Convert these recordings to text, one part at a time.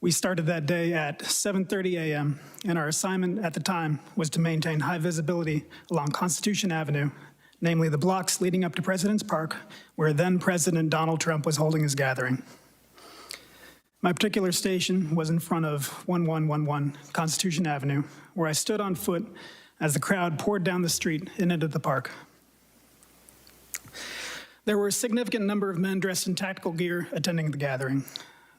We started that day at 7:30 a.m., and our assignment at the time was to maintain high visibility along Constitution Avenue, namely the blocks leading up to President's Park, where then-President Donald Trump was holding his gathering. My particular station was in front of 1111 Constitution Avenue, where I stood on foot as the crowd poured down the street and into the park. There were a significant number of men dressed in tactical gear attending the gathering,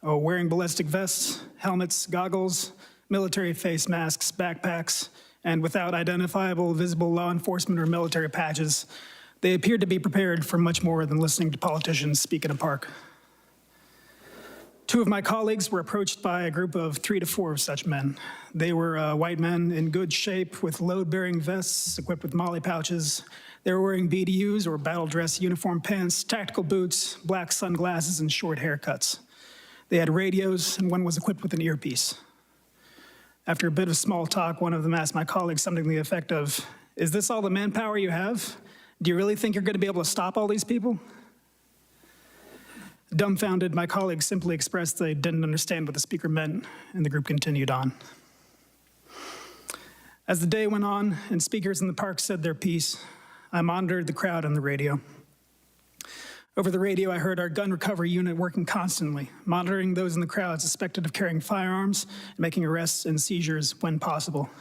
wearing ballistic vests, helmets, goggles, military face masks, backpacks, and without identifiable visible law enforcement or military patches. They appeared to be prepared for much more than listening to politicians speak in a park. Two of my colleagues were approached by a group of 3 to 4 of such men. They were white men in good shape with load-bearing vests equipped with molly pouches. They were wearing BDUs or battle dress uniform pants, tactical boots, black sunglasses, and short haircuts. They had radios, and one was equipped with an earpiece. After a bit of small talk, one of them asked my colleague something to the effect of, "Is this all the manpower you have? Do you really think you're going to be able to stop all these people?" Dumbfounded, my colleague simply expressed they didn't understand what the speaker meant, and the group continued on. As the day went on and speakers in the park said their piece, I monitored the crowd on the radio. Over the radio, I heard our gun recovery unit working constantly, monitoring those in the crowd suspected of carrying firearms, and making arrests and seizures when possible.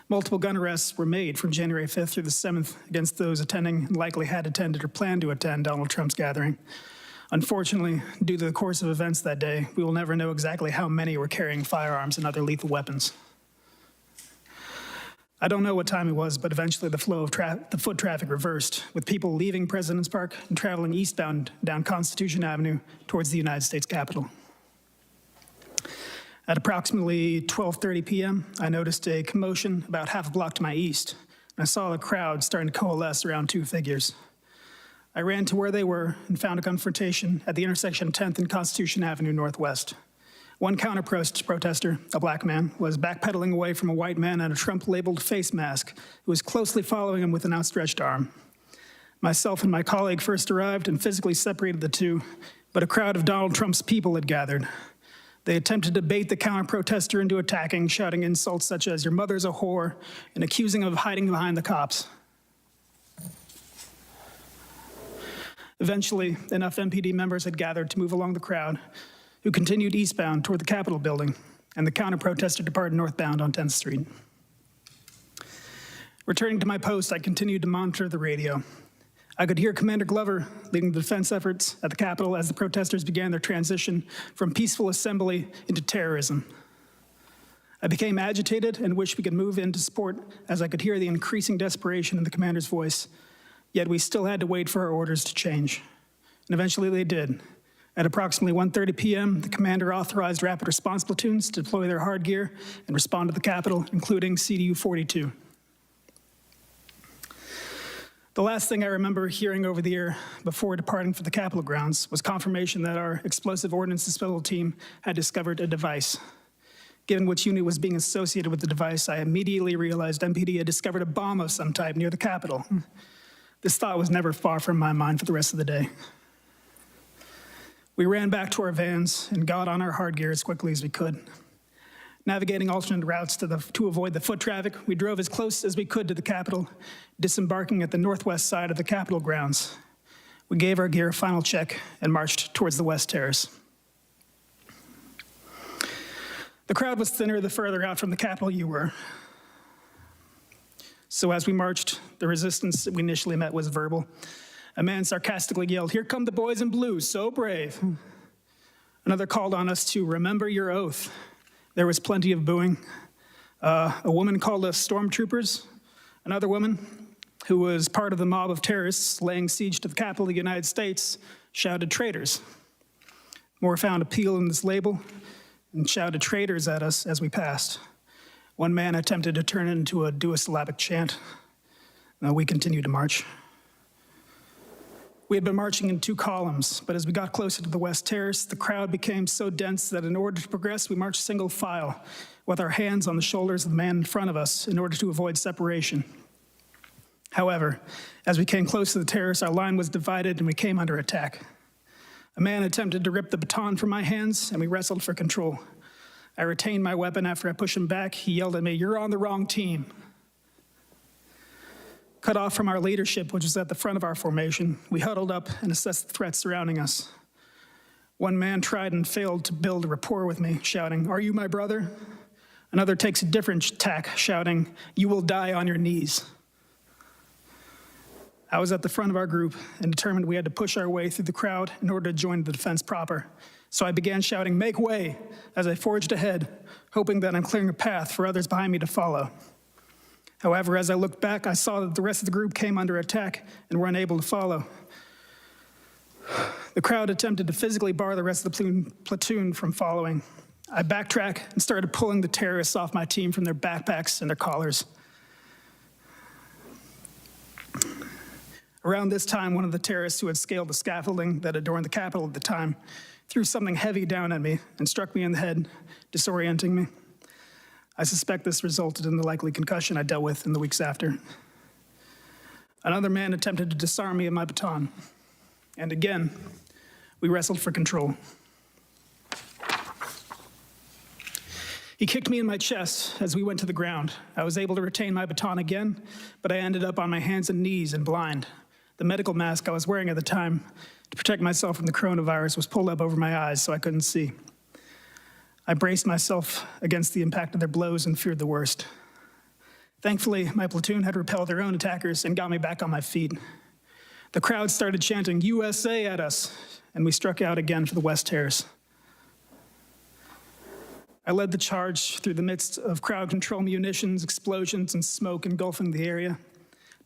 Multiple gun arrests were made from January 5th through the 7th against those attending and likely had attended or planned to attend Donald Trump's gathering. Unfortunately, due to the course of events that day, we will never know exactly how many were carrying firearms and other lethal weapons. I don't know what time it was, but eventually the flow of the foot traffic reversed, with people leaving President's Park and traveling eastbound down Constitution Avenue towards the United States Capitol. At approximately 12:30 p.m., I noticed a commotion about half a block to my east, and I saw the crowd starting to coalesce around 2 figures. I ran to where they were and found a confrontation at the intersection of 10th and Constitution Avenue Northwest. One counter-protester, a black man, was backpedaling away from a white man in a Trump-labeled face mask who was closely following him with an outstretched arm. Myself and my colleague first arrived and physically separated the two, but a crowd of Donald Trump's people had gathered. They attempted to bait the counter-protester into attacking, shouting insults such as, "Your mother's a whore," and accusing him of hiding behind the cops. Eventually, enough MPD members had gathered to move along the crowd, who continued eastbound toward the Capitol building, and the counter-protester departed northbound on 10th Street. Returning to my post, I continued to monitor the radio. I could hear Commander Glover leading the defense efforts at the Capitol as the protesters began their transition from peaceful assembly into terrorism. I became agitated and wished we could move in to support as I could hear the increasing desperation in the commander's voice. Yet we still had to wait for our orders to change. And eventually they did. At approximately 1:30 p.m., the commander authorized rapid response platoons to deploy their hard gear and respond to the Capitol, including CDU-42. The last thing I remember hearing over the air before departing for the Capitol grounds was confirmation that our explosive ordnance disposal team had discovered a device. Given which unit was being associated with the device, I immediately realized MPD had discovered a bomb of some type near the Capitol. This thought was never far from my mind for the rest of the day. We ran back to our vans and got on our hard gear as quickly as we could. Navigating alternate routes to avoid the foot traffic, we drove as close as we could to the Capitol, disembarking at the northwest side of the Capitol grounds. We gave our gear a final check and marched towards the West Terrace. The crowd was thinner the further out from the Capitol you were. So as we marched, the resistance that we initially met was verbal. A man sarcastically yelled, "Here come the boys in blue, so brave." Another called on us to remember your oath. There was plenty of booing. A woman called us stormtroopers. Another woman, who was part of the mob of terrorists laying siege to the Capitol of the United States, shouted traitors. More found appeal in this label and shouted traitors at us as we passed. One man attempted to turn it into a duosyllabic chant. We continued to march. We had been marching in 2 columns, but as we got closer to the West Terrace, the crowd became so dense that in order to progress, we marched single file, with our hands on the shoulders of the man in front of us in order to avoid separation. However, as we came close to the terrace, our line was divided and we came under attack. A man attempted to rip the baton from my hands, and we wrestled for control. I retained my weapon after I pushed him back. He yelled at me, "You're on the wrong team." Cut off from our leadership, which was at the front of our formation, we huddled up and assessed the threats surrounding us. One man tried and failed to build a rapport with me, shouting, "Are you my brother?" Another takes a different tack, shouting, "You will die on your knees." I was at the front of our group and determined we had to push our way through the crowd in order to join the defense proper. So I began shouting, "Make way," as I forged ahead, hoping that I'm clearing a path for others behind me to follow. However, as I looked back, I saw that the rest of the group came under attack and were unable to follow. The crowd attempted to physically bar the rest of the platoon from following. I backtracked and started pulling the terrorists off my team from their backpacks and their collars. Around this time, one of the terrorists who had scaled the scaffolding that adorned the Capitol at the time threw something heavy down at me and struck me in the head, disorienting me. I suspect this resulted in the likely concussion I dealt with in the weeks after. Another man attempted to disarm me of my baton, and again, we wrestled for control. He kicked me in my chest as we went to the ground. I was able to retain my baton again, but I ended up on my hands and knees and blind. The medical mask I was wearing at the time to protect myself from the coronavirus was pulled up over my eyes so I couldn't see. I braced myself against the impact of their blows and feared the worst. Thankfully, my platoon had repelled their own attackers and got me back on my feet. The crowd started chanting "USA" at us, and we struck out again for the West Terrace. I led the charge through the midst of crowd control munitions, explosions, and smoke engulfing the area.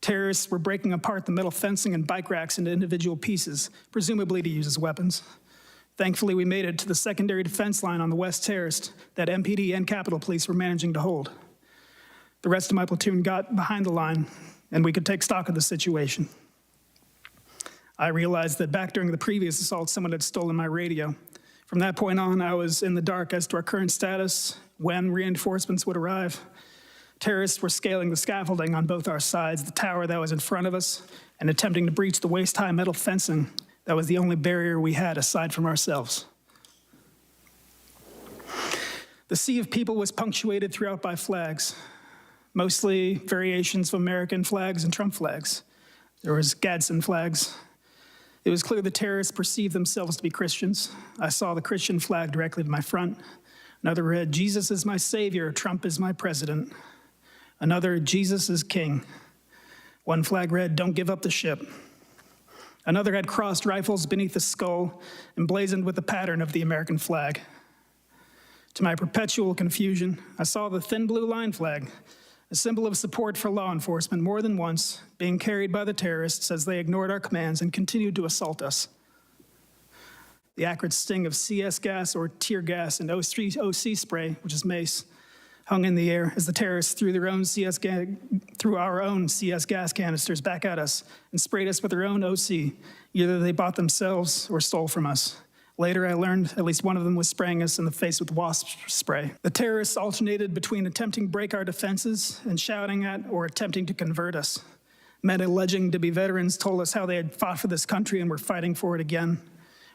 Terrorists were breaking apart the metal fencing and bike racks into individual pieces, presumably to use as weapons. Thankfully, we made it to the secondary defense line on the West Terrace that MPD and Capitol Police were managing to hold. The rest of my platoon got behind the line, and we could take stock of the situation. I realized that back during the previous assault, someone had stolen my radio. From that point on, I was in the dark as to our current status, when reinforcements would arrive. Terrorists were scaling the scaffolding on both our sides, the tower that was in front of us, and attempting to breach the waist-high metal fencing that was the only barrier we had aside from ourselves. The sea of people was punctuated throughout by flags, mostly variations of American flags and Trump flags. There was Gadsden flags. It was clear the terrorists perceived themselves to be Christians. I saw the Christian flag directly to my front. Another read, "Jesus is my savior, Trump is my president." Another, "Jesus is king." One flag read, "Don't give up the ship." Another had crossed rifles beneath the skull, emblazoned with the pattern of the American flag. To my perpetual confusion, I saw the thin blue line flag, a symbol of support for law enforcement, more than once being carried by the terrorists as they ignored our commands and continued to assault us. The acrid sting of CS gas or tear gas and OC spray, which is mace, hung in the air as the terrorists threw our own CS gas canisters back at us and sprayed us with their own OC. Either they bought themselves or stole from us. Later, I learned at least one of them was spraying us in the face with wasp spray. The terrorists alternated between attempting to break our defenses and shouting at or attempting to convert us. Men alleging to be veterans told us how they had fought for this country and were fighting for it again.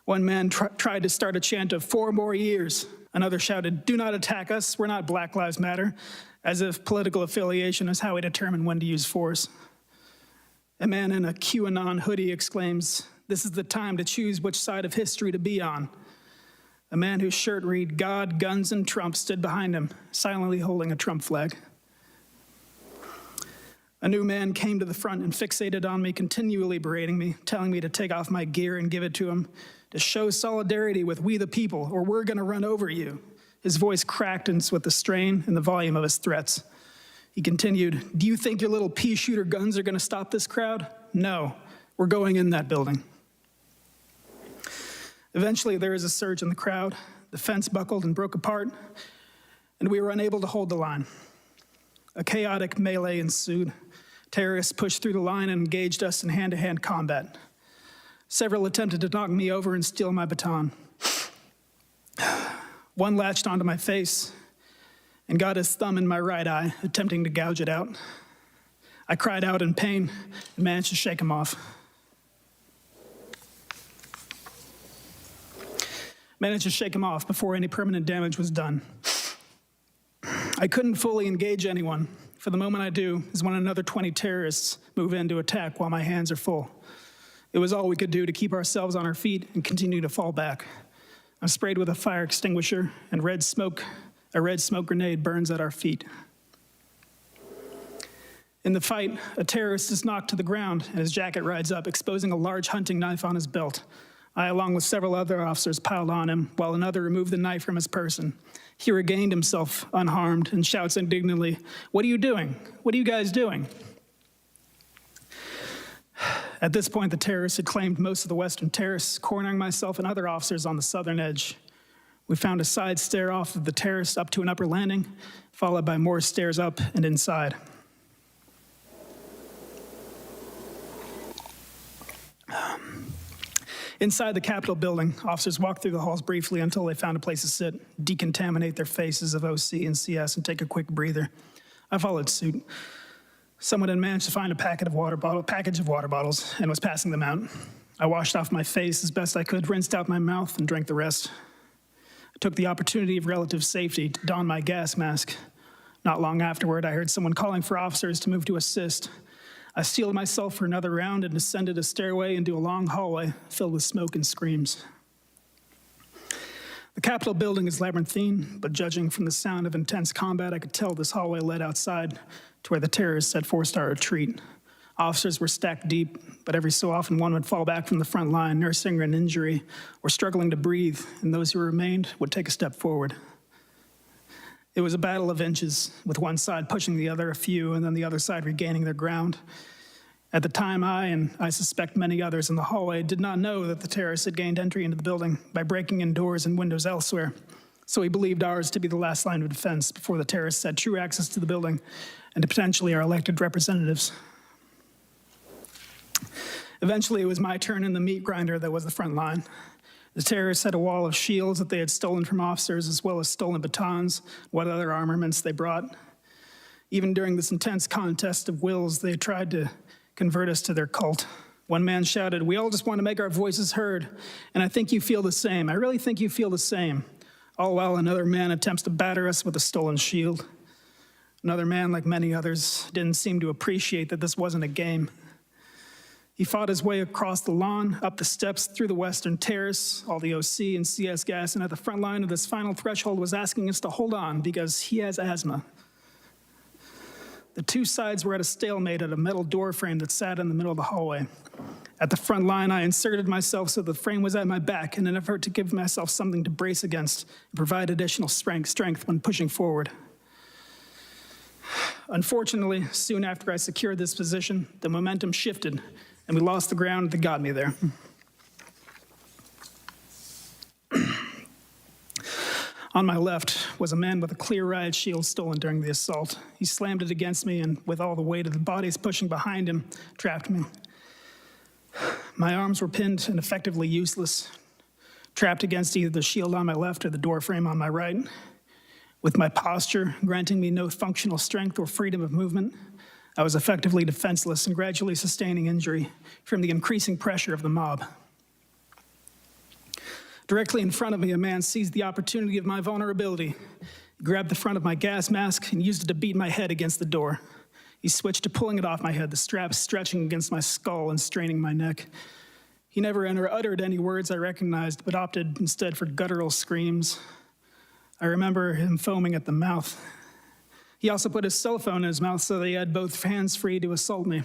One man tried to start a chant of 4 more years. Another shouted, "Do not attack us, we're not Black Lives Matter," as if political affiliation is how we determine when to use force. A man in a QAnon hoodie exclaims, "This is the time to choose which side of history to be on." A man whose shirt read, "God, guns, and Trump" stood behind him, silently holding a Trump flag. A new man came to the front and fixated on me, continually berating me, telling me to take off my gear and give it to him, to show solidarity with we the people, or we're gonna run over you. His voice cracked with the strain and the volume of his threats. He continued, "Do you think your little pea shooter guns are gonna stop this crowd? No, we're going in that building." Eventually, there was a surge in the crowd. The fence buckled and broke apart, and we were unable to hold the line. A chaotic melee ensued. Terrorists pushed through the line and engaged us in hand-to-hand combat. Several attempted to knock me over and steal my baton. One latched onto my face and got his thumb in my right eye, attempting to gouge it out. I cried out in pain and managed to shake him off. Before any permanent damage was done. I couldn't fully engage anyone. For the moment I do is when another 20 terrorists move in to attack while my hands are full. It was all we could do to keep ourselves on our feet and continue to fall back. I'm sprayed with a fire extinguisher, and a red smoke grenade burns at our feet. In the fight, a terrorist is knocked to the ground, and his jacket rides up, exposing a large hunting knife on his belt. I, along with several other officers, piled on him, while another removed the knife from his person. He regained himself unharmed and shouts indignantly, "What are you doing? What are you guys doing?" At this point, the terrorists had claimed most of the western terrace, cornering myself and other officers on the southern edge. We found a side stair off of the terrace up to an upper landing, followed by more stairs up and inside. Inside the Capitol building, officers walked through the halls briefly until they found a place to sit, decontaminate their faces of OC and CS, and take a quick breather. I followed suit. Someone had managed to find a package of water bottles and was passing them out. I washed off my face as best I could, rinsed out my mouth, and drank the rest. I took the opportunity of relative safety to don my gas mask. Not long afterward, I heard someone calling for officers to move to assist. I steeled myself for another round and descended a stairway into a long hallway filled with smoke and screams. The Capitol building is labyrinthine, but judging from the sound of intense combat, I could tell this hallway led outside to where the terrorists had forced our retreat. Officers were stacked deep, but every so often one would fall back from the front line, nursing an injury or struggling to breathe, and those who remained would take a step forward. It was a battle of inches, with one side pushing the other a few, and then the other side regaining their ground. At the time, I, and I suspect many others in the hallway, did not know that the terrorists had gained entry into the building by breaking in doors and windows elsewhere, so we believed ours to be the last line of defense before the terrorists had true access to the building and to potentially our elected representatives. Eventually, it was my turn in the meat grinder that was the front line. The terrorists had a wall of shields that they had stolen from officers, as well as stolen batons, what other armaments they brought. Even during this intense contest of wills, they tried to convert us to their cult. One man shouted, "We all just want to make our voices heard, and I think you feel the same. I really think you feel the same." All while another man attempts to batter us with a stolen shield. Another man, like many others, didn't seem to appreciate that this wasn't a game. He fought his way across the lawn, up the steps, through the western terrace, all the OC and CS gas, and at the front line of this final threshold was asking us to hold on because he has asthma. The two sides were at a stalemate at a metal door frame that sat in the middle of the hallway. At the front line, I inserted myself so the frame was at my back in an effort to give myself something to brace against and provide additional strength when pushing forward. Unfortunately, soon after I secured this position, the momentum shifted, and we lost the ground that got me there. On my left was a man with a clear riot shield stolen during the assault. He slammed it against me and, with all the weight of the bodies pushing behind him, trapped me. My arms were pinned and effectively useless, trapped against either the shield on my left or the door frame on my right. With my posture granting me no functional strength or freedom of movement, I was effectively defenseless and gradually sustaining injury from the increasing pressure of the mob. Directly in front of me, a man seized the opportunity of my vulnerability. He grabbed the front of my gas mask and used it to beat my head against the door. He switched to pulling it off my head, the strap stretching against my skull and straining my neck. He never uttered any words I recognized, but opted instead for guttural screams. I remember him foaming at the mouth. He also put his cell phone in his mouth so that he had both hands free to assault me.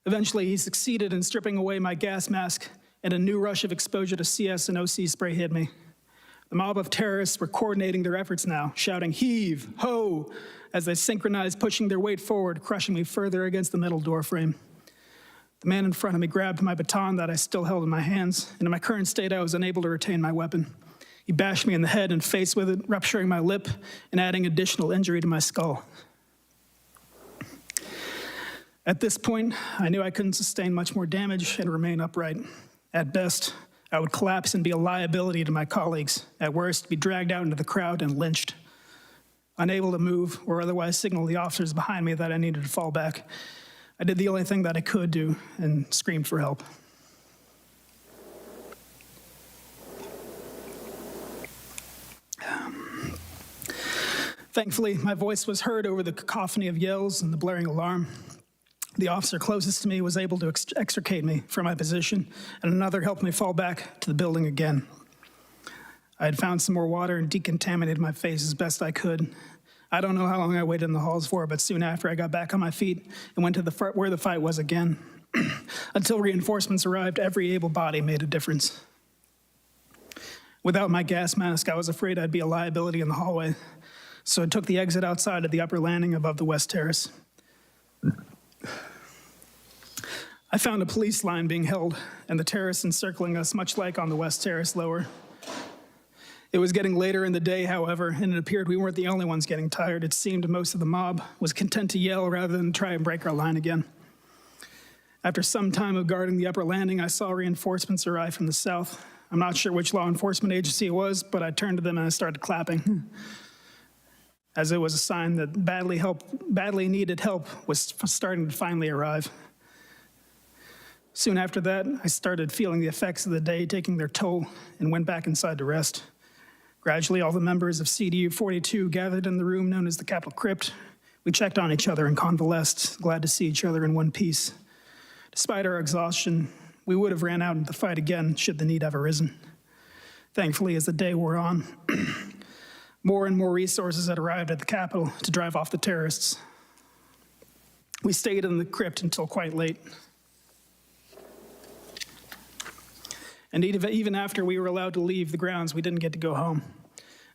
Eventually, he succeeded in stripping away my gas mask, and a new rush of exposure to CS and OC spray hit me. The mob of terrorists were coordinating their efforts now, shouting, "Heave! Ho!" as they synchronized, pushing their weight forward, crushing me further against the metal door frame. The man in front of me grabbed my baton that I still held in my hands, and in my current state, I was unable to retain my weapon. He bashed me in the head and face with it, rupturing my lip and adding additional injury to my skull. At this point, I knew I couldn't sustain much more damage and remain upright. At best, I would collapse and be a liability to my colleagues. At worst, be dragged out into the crowd and lynched. Unable to move or otherwise signal the officers behind me that I needed to fall back, I did the only thing that I could do and screamed for help. Thankfully, my voice was heard over the cacophony of yells and the blaring alarm. The officer closest to me was able to extricate me from my position, and another helped me fall back to the building again. I had found some more water and decontaminated my face as best I could. I don't know how long I waited in the halls for, but soon after I got back on my feet and went to where the fight was again. Until reinforcements arrived, every able body made a difference. Without my gas mask, I was afraid I'd be a liability in the hallway, so I took the exit outside at the upper landing above the West Terrace. I found a police line being held and the terrace encircling us, much like on the West Terrace lower. It was getting later in the day, however, and it appeared we weren't the only ones getting tired. It seemed most of the mob was content to yell rather than try and break our line again. After some time of guarding the upper landing, I saw reinforcements arrive from the south. I'm not sure which law enforcement agency it was, but I turned to them and I started clapping, as it was a sign that badly needed help was starting to finally arrive. Soon after that, I started feeling the effects of the day taking their toll and went back inside to rest. Gradually, all the members of CDU 42 gathered in the room known as the Capitol Crypt. We checked on each other and convalesced, glad to see each other in one piece. Despite our exhaustion, we would have ran out into the fight again should the need have arisen. Thankfully, as the day wore on, more and more resources had arrived at the Capitol to drive off the terrorists. We stayed in the crypt until quite late. And even after we were allowed to leave the grounds, we didn't get to go home.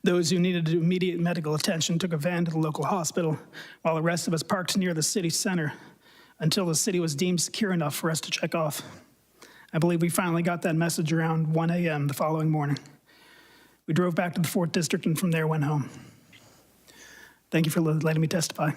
Those who needed immediate medical attention took a van to the local hospital, while the rest of us parked near the city center until the city was deemed secure enough for us to check off. I believe we finally got that message around 1 a.m. the following morning. We drove back to the 4th District and from there went home. Thank you for letting me testify.